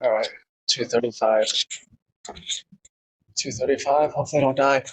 All right, 235. 235. Hopefully, I don't die.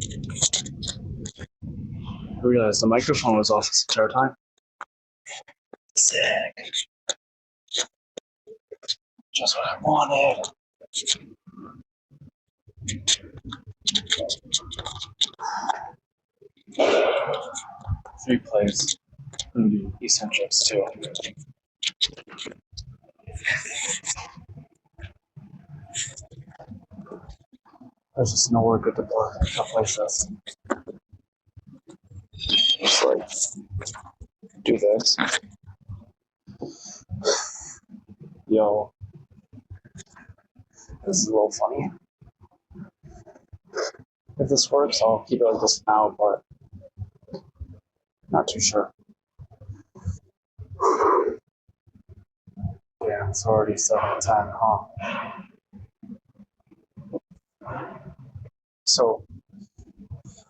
I realized the microphone was off this entire time. Sick. Just what I wanted. Three plays. I'm gonna do eccentrics too. There's just nowhere good to place this. Just like do this. Yo, this is a little funny. If this works, I'll keep it like this now, but not too sure. Yeah, it's already 7:10, huh? So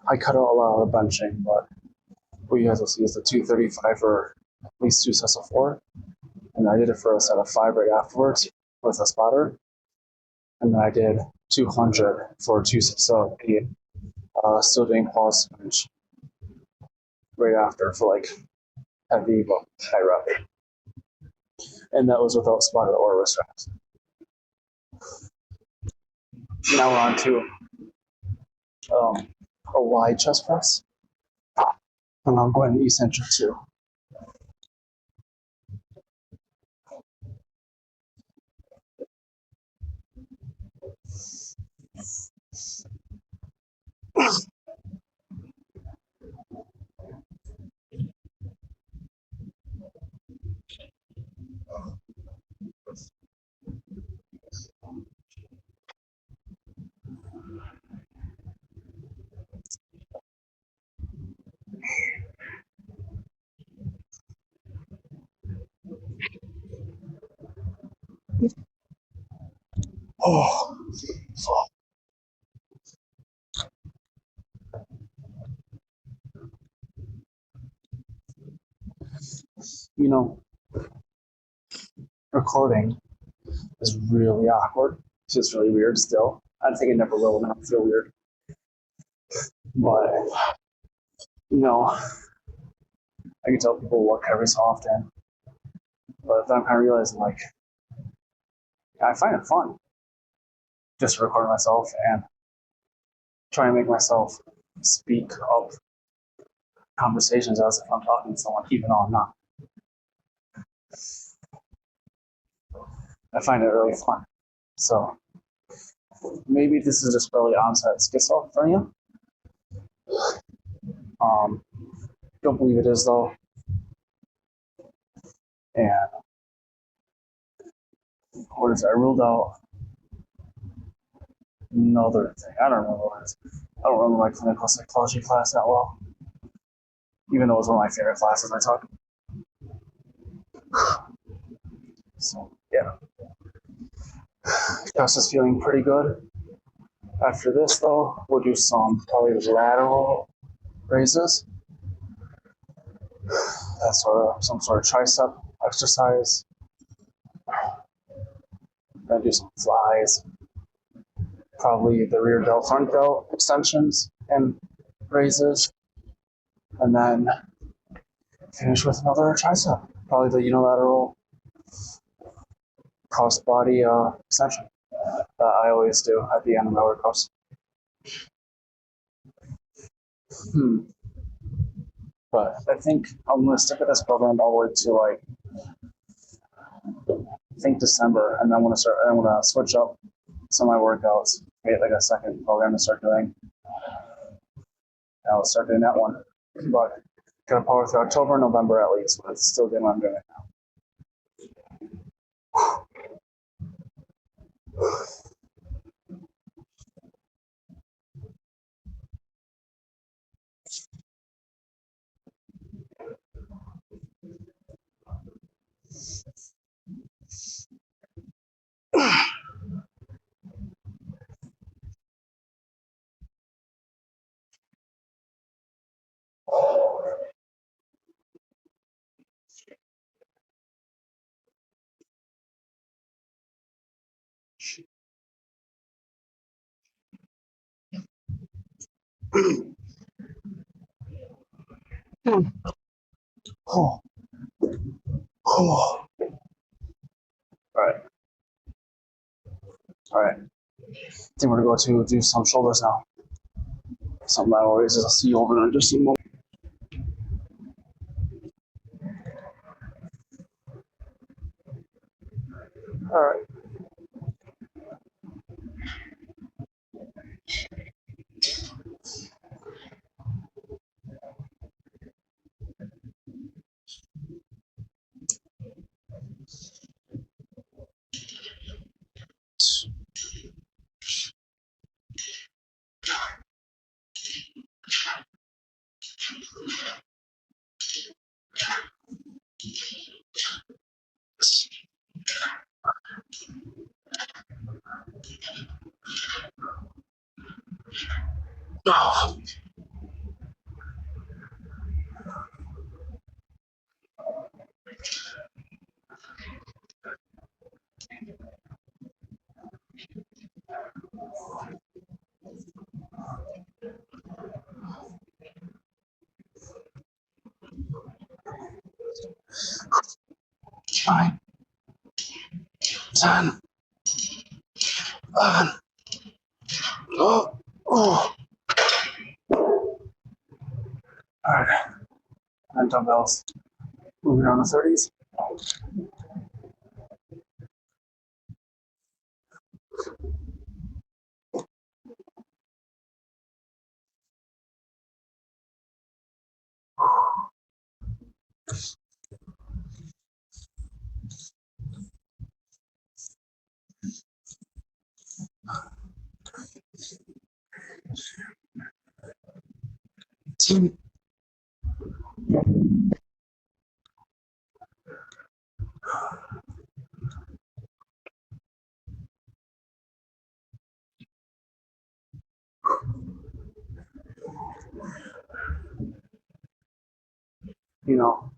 I cut out a lot of the benching, but what you guys will see is the 235 for at least 2 sets of 4. And I did it for a set of 5 right afterwards with a spotter. And then I did 200 for 2 sets of 8, still doing pause bench right after for like heavy but high rep. And that was without spotter or wrist straps. Now we're on to a wide chest press. And I'm going eccentric too. Oh, fuck. You know, recording is really awkward. It's just really weird still. I think it never will not feel weird. But, I can tell people work every so often. But then I'm kind of realizing, like, I find it fun just to record myself and try and make myself speak up conversations as if I'm talking to someone, even though I'm not. I find it really fun. So maybe this is just really onset schizophrenia. Don't believe it is though. And what is it? I ruled out another thing. I don't remember what it is. I don't remember my clinical psychology class that well, even though it was one of my favorite classes I took. So yeah, Gus is feeling pretty good. After this though, we'll do some probably lateral raises. That's some sort of tricep exercise. Then do some flies. Probably the rear delt, front delt extensions and raises. And then finish with another tricep. Probably the unilateral cross-body extension that I always do at the end of my workouts. But I think I'm going to stick with this program all the way to like, I think December, and then I'm going to switch up some of my workouts, create like a second program to start doing. I'll start doing that one. But gonna power through October, November at least, but it's still doing what I'm doing now. Oh, oh. All right, all right. I think we're gonna go to do some shoulders now. Some lateral raises. I'll see you over there in just a moment. All right. Oh, nine, 10, 11. Oh, oh. All right. And dumbbells. Moving on to 30s. You know,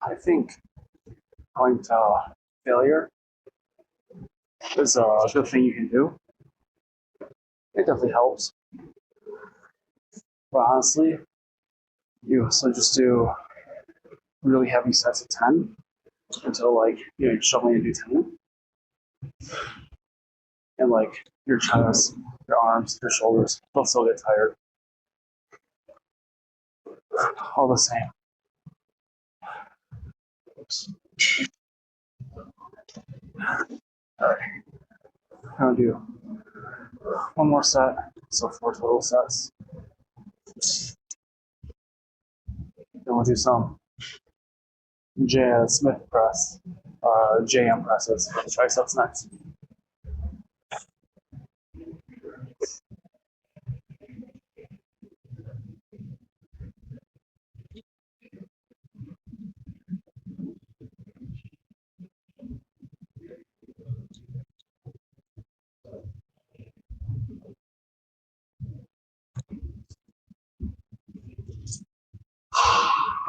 I think going to failure is a good thing you can do. It definitely helps. But honestly, you also just do really heavy sets of 10 until like you're struggling to do 10. And like your chest, your arms, your shoulders, they'll still get tired. All the same. Oops. All right. I'm gonna do one more set. So 4 total sets. Then we'll do some Smith press, JM presses, triceps next.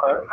All right.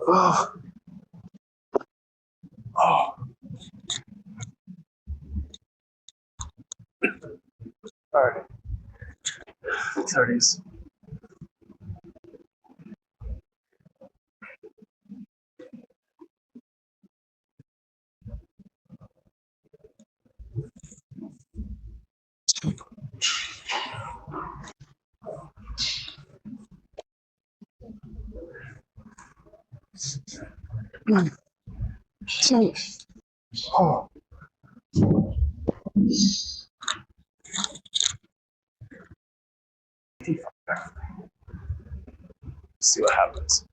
Oh, oh. All right. 30s. Oh. See what happens.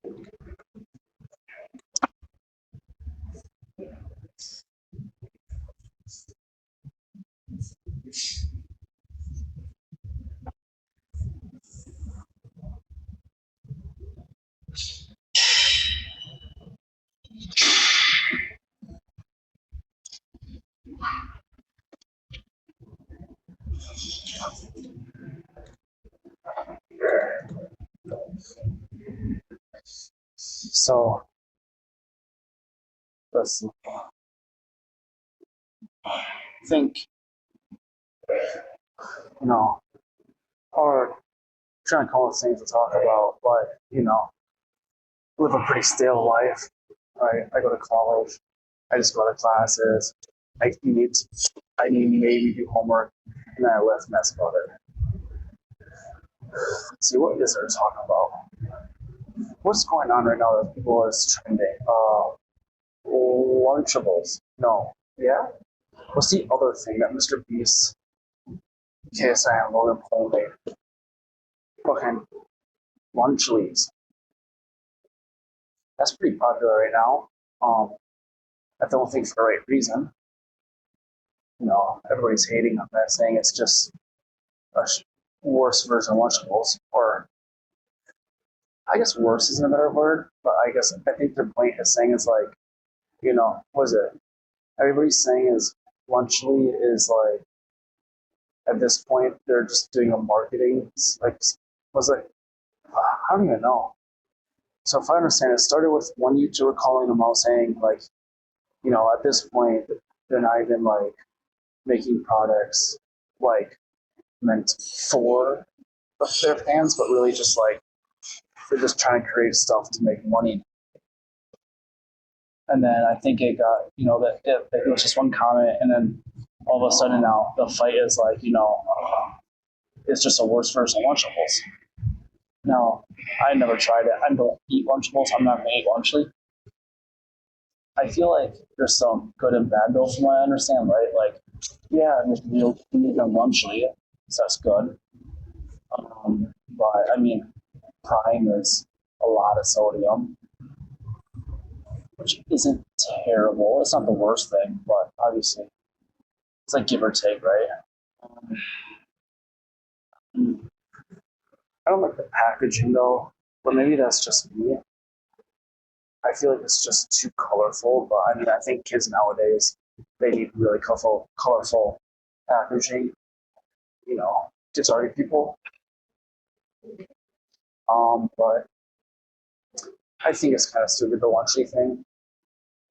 So let's think, you know, or trying to come up with things to talk about, but live a pretty stale life. Right? I go to college. I just go to classes. I eat. I maybe do homework, and then I live, and that's about it. Let's see, what is there to talk about? What's going on right now that people is trending? Lunchables. No. Yeah. What's the other thing that Mr. Beast, KSI, and Logan Paul made? Fucking Lunchleys. That's pretty popular right now. I don't think for the right reason. Everybody's hating on that, saying it's just a worse version of Lunchables, or I guess worse isn't a better word, but I think their point is saying is like, what is it? Everybody's saying is Lunchly is like, at this point they're just doing a marketing, like, was it? I don't even know. So if I understand, it started with one YouTuber calling them out saying like, at this point they're not even like making products like meant for their fans, but really just like they're just trying to create stuff to make money. And then I think it got, that it was just one comment, and then all of a sudden now the fight is like, it's just a worse version of Lunchables. Now, I never tried it. I don't eat Lunchables. I'm not going to eat Lunchly. I feel like there's some good and bad though, from what I understand, right? Like, yeah, you'll eat a Lunchly, so that's good. But I mean, Prime is a lot of sodium, which isn't terrible. It's not the worst thing, but obviously it's like give or take, right? I don't like the packaging though, but maybe that's just me. I feel like it's just too colorful, but I mean, I think kids nowadays, they need really colorful packaging, to target people. But I think it's kind of stupid, the Lunchy thing.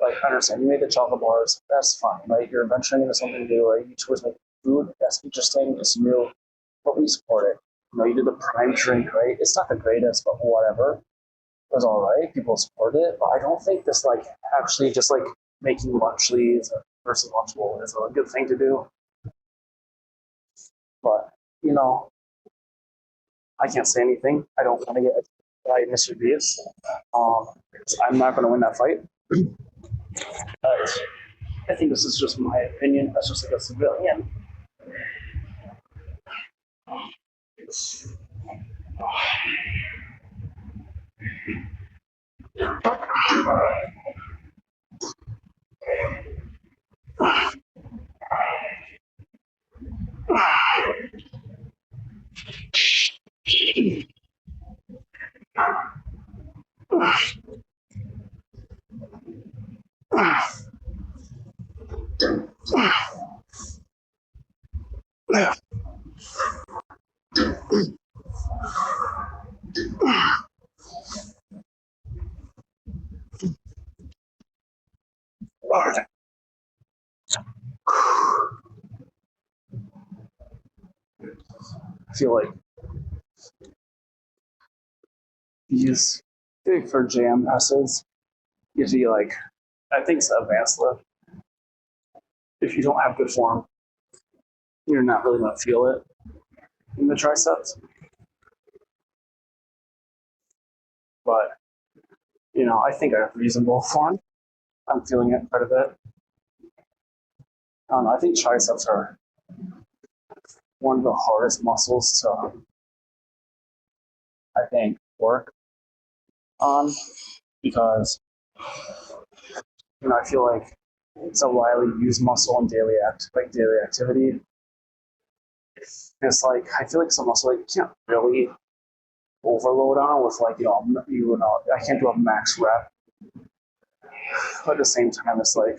Like, I understand, you made the chocolate bars, that's fine, right? You're venturing into something new, right? YouTubers make food, that's interesting, it's new, but we support it. You did the Prime drink, right? It's not the greatest, but whatever. It was all right. People support it, but I don't think this like actually just like making Lunchleys versus Lunchable is a good thing to do. But I can't say anything. I don't want to get by Mr. Beast. I'm not going to win that fight. But I think this is just my opinion. That's just like a civilian. Lord. I feel like these big for jam acids gives you like, I think it's advanced lift. If you don't have good form, you're not really going to feel it in the triceps. But I think I have reasonable form. I'm feeling it quite a bit. I don't know. I think triceps are one of the hardest muscles to, I think, work on because I feel like it's a widely used muscle in daily activity. It's like I feel like it's a muscle like you can't really overload on with I can't do a max rep, but at the same time it's like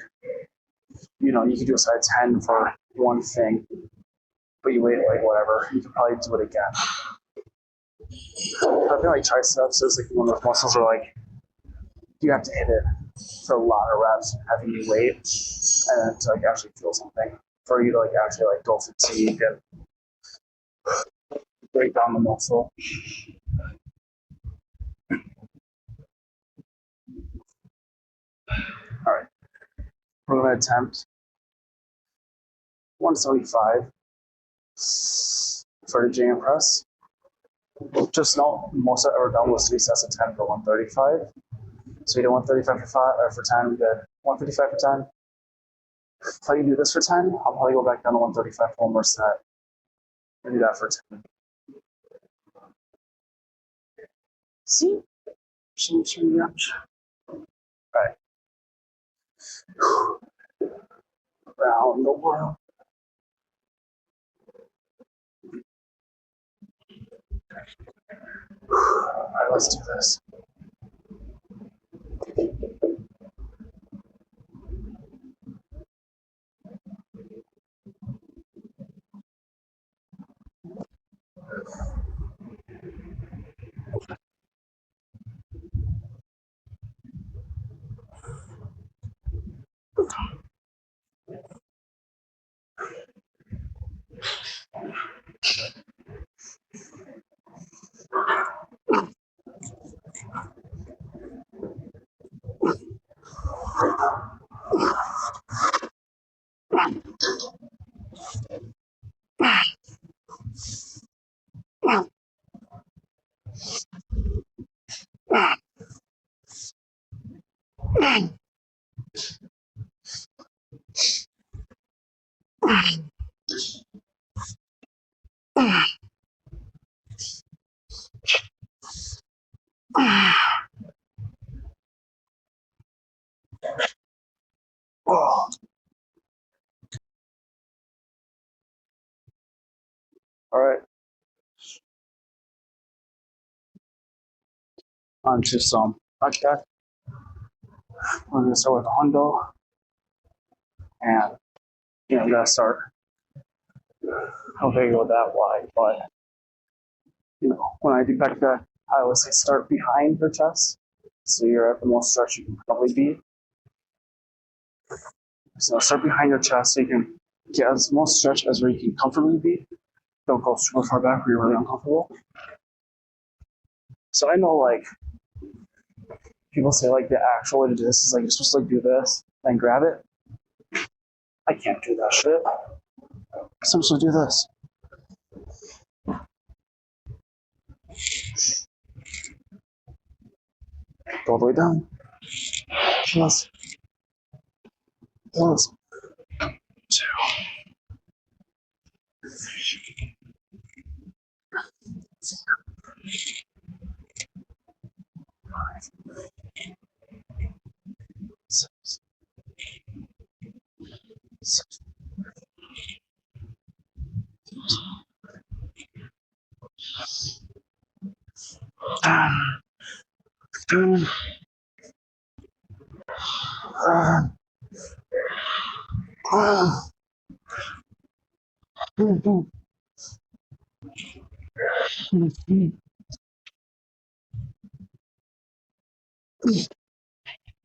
you can do a size 10 for one thing, but you wait like whatever, you can probably do it again. I feel like triceps is like one of those muscles where like you have to hit it for a lot of reps, having you weight, and to like actually feel something for you to like actually like go fatigue and break down the muscle. All right, we're gonna attempt 175 for the jam press. Just know most I've ever done was 3 sets of 10 for 135. So you did 135 for 5 or for 10, we did 155 for 10. If I can do this for 10, I'll probably go back down to 135 for one more set and do that for 10. See? Alright. Around the world. Alright, let's do this. Oh. Alright. Onto some podcast. We're gonna start with a hundo. And we gotta start. I'll figure out that why, but when I do back that, I always say start behind your chest, so you're at the most stretch you can probably be. So start behind your chest so you can get as most stretch as where you can comfortably be. Don't go super far back where you're really uncomfortable. So I know like people say like the actual way to do this is like you're supposed to like do this, then grab it. I can't do that shit. I'm supposed to do this. Go all the way down. Plus. 1, 2, 3, 4, 5, 6, 7, 10,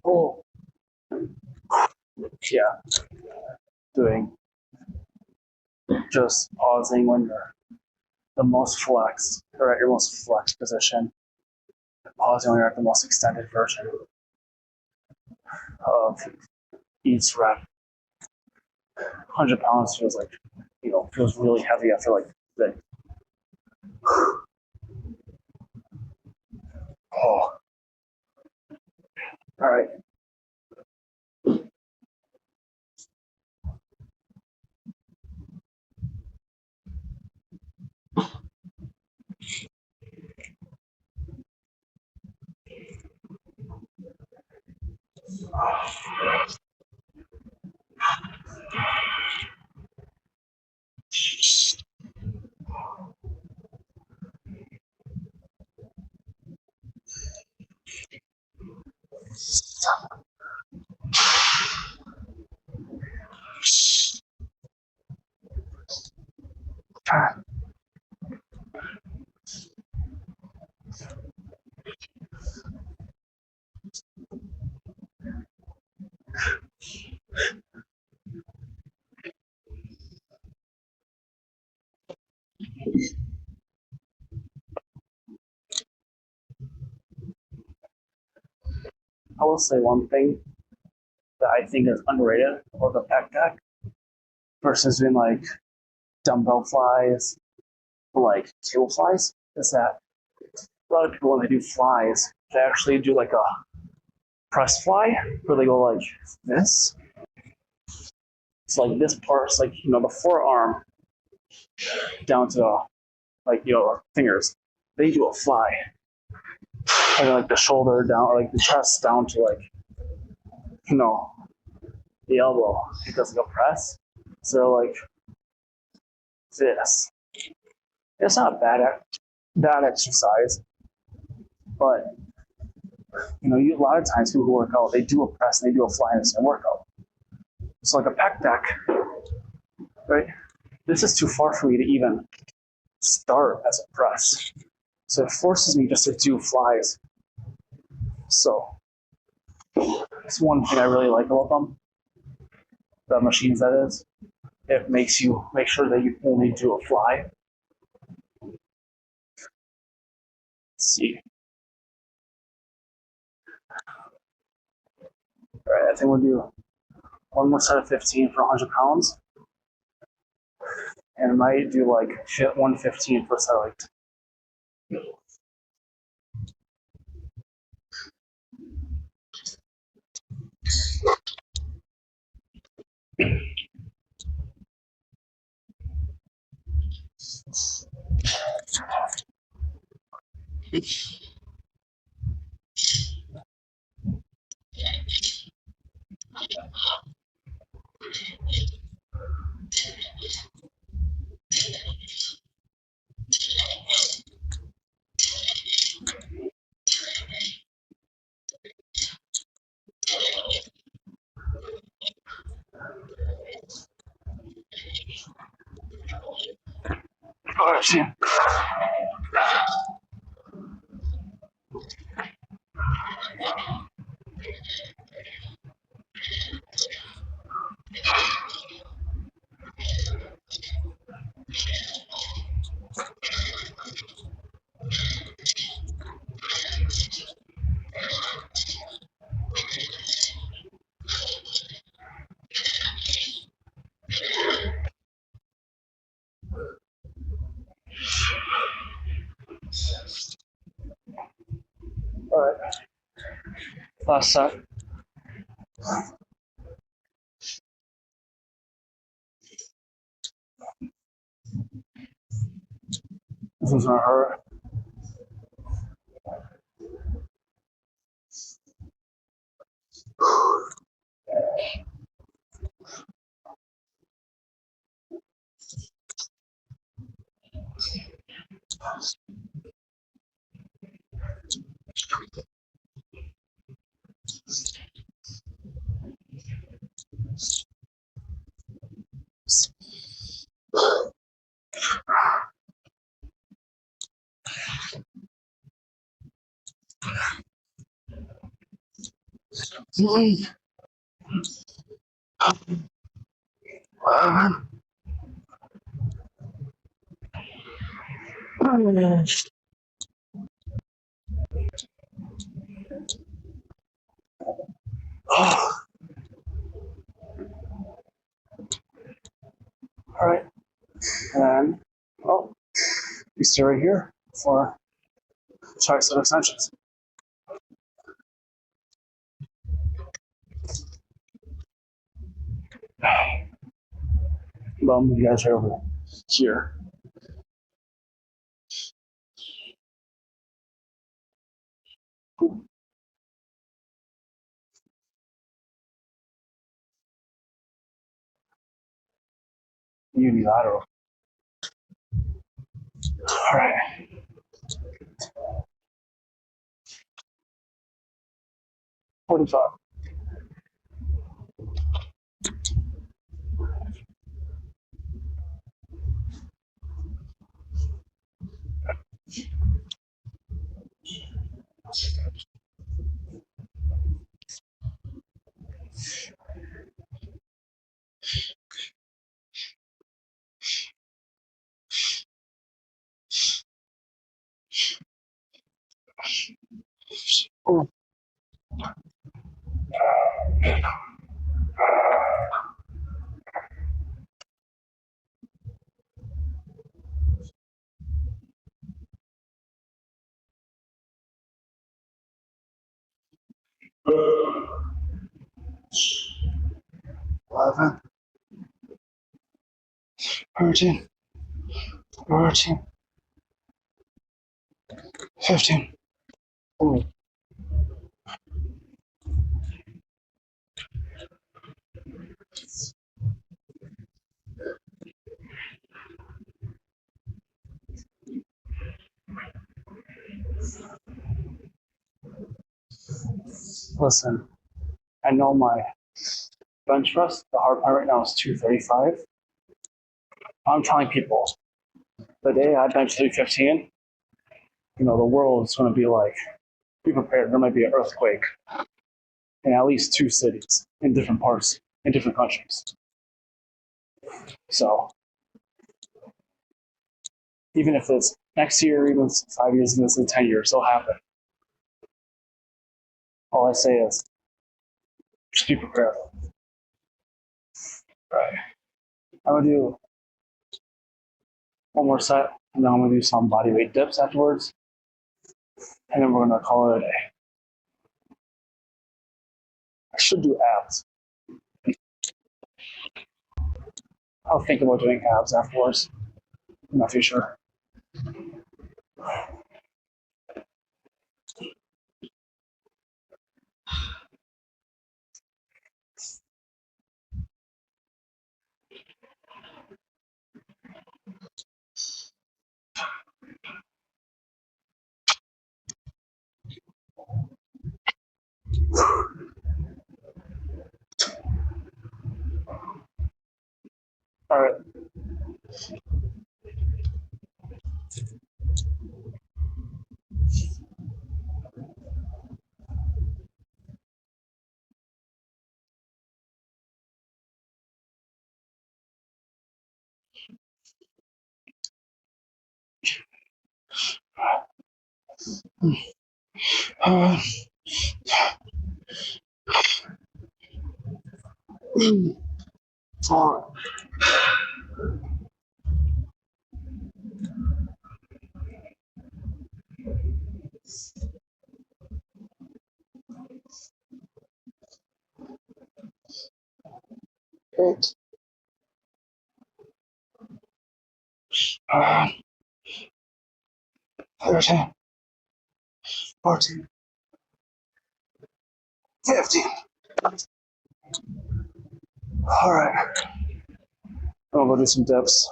Oh, yeah. Doing just pausing when you're the most flexed or at your most flexed position. Pausing when you're at the most extended version of each rep. 100 pounds feels like, feels really heavy after like the. Oh. I will say one thing that I think is underrated about the pec deck versus doing like dumbbell flies, like cable flies, is that a lot of people when they do flies, they actually do like a press fly where they go like this. It's like this part's like the forearm down to like fingers. They do a fly, and like the shoulder down, or like the chest down to like you know the elbow. It does like a press. So like this. It's not a bad exercise, but a lot of times people who work out, they do a press and they do a fly in the same workout. So like a pec deck, right? This is too far for me to even start as a press. So it forces me just to do flies. So it's one thing I really like about them. The machines, that is. It makes you make sure that you only do a fly. Let's see. All right, I think we'll do one more set of 15 for 100 pounds. And I might do like 115 for a set of like all right, see. All right, last set. This one's gonna hurt. All right, and we stay right here for tricep extensions. I'll move you guys right over here. unilateral. All right. $45. Oh. $11, $13, $14, $15. Oh. Listen, I know my bench press, the hard part right now is 235. I'm telling people, the day I bench 315, the world is going to be like, be prepared. There might be an earthquake in at least two cities in different parts, in different countries. So even if it's next year, even if it's 5 years, even if it's 10 years, it'll happen. All I say is just be prepared. Right. I'm gonna do one more set, and then I'm gonna do some body weight dips afterwards, and then we're gonna call it a day. I should do abs. I'll think about doing abs afterwards. I'm not too sure. All right. Uh, all right. 13, 14, 15. All right. I'm gonna go do some dips.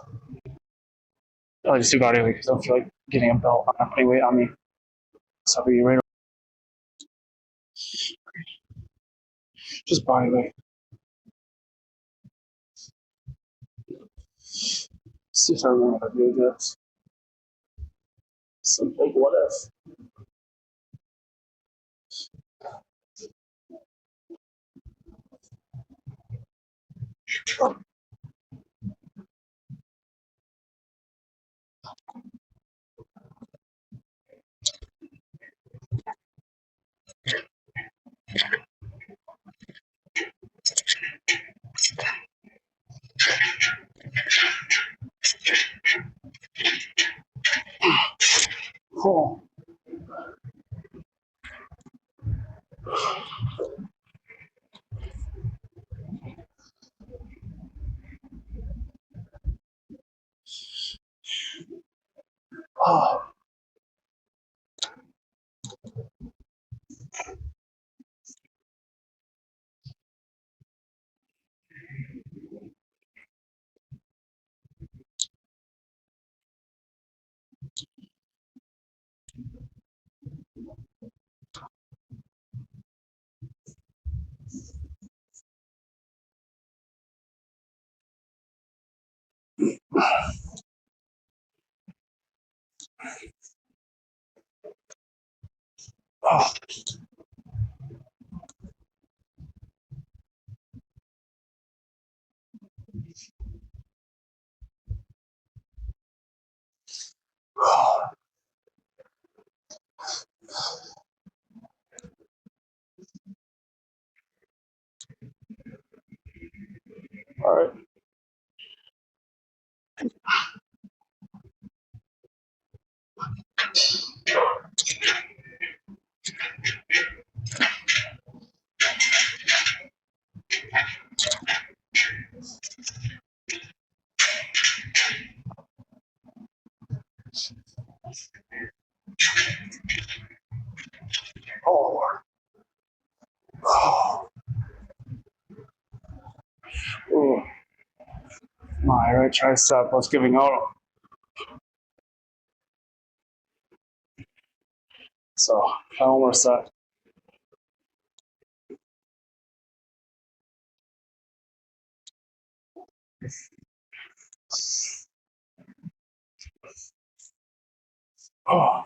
I just do body weight because I don't feel like getting a belt on body weight on me. So I'll be right. Just body weight. See if I remember how to do this. Some big what if. Cool. Oh, Oh. All right. Oh. Oh. Ooh. My right tricep was giving out. So I almost set. Oh.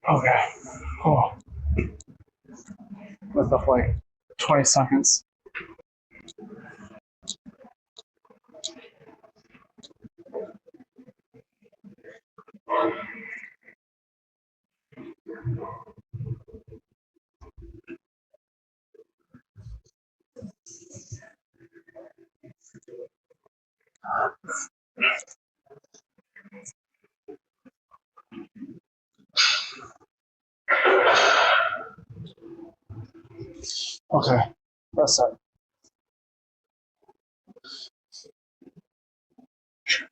Okay. Oh. With like 20 seconds. Okay. That's it.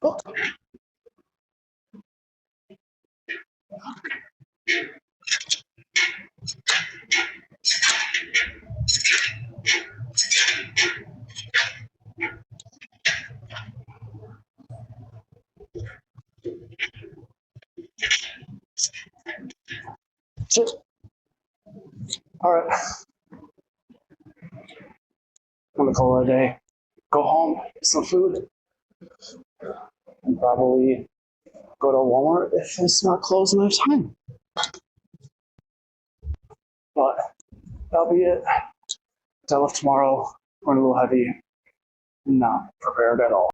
Oh. Shit. All right. I'm gonna call it a day. Go home, get some food, and probably go to Walmart if it's not closed and I have time. But that'll be it. Deadlift tomorrow. Running a little heavy. Not prepared at all.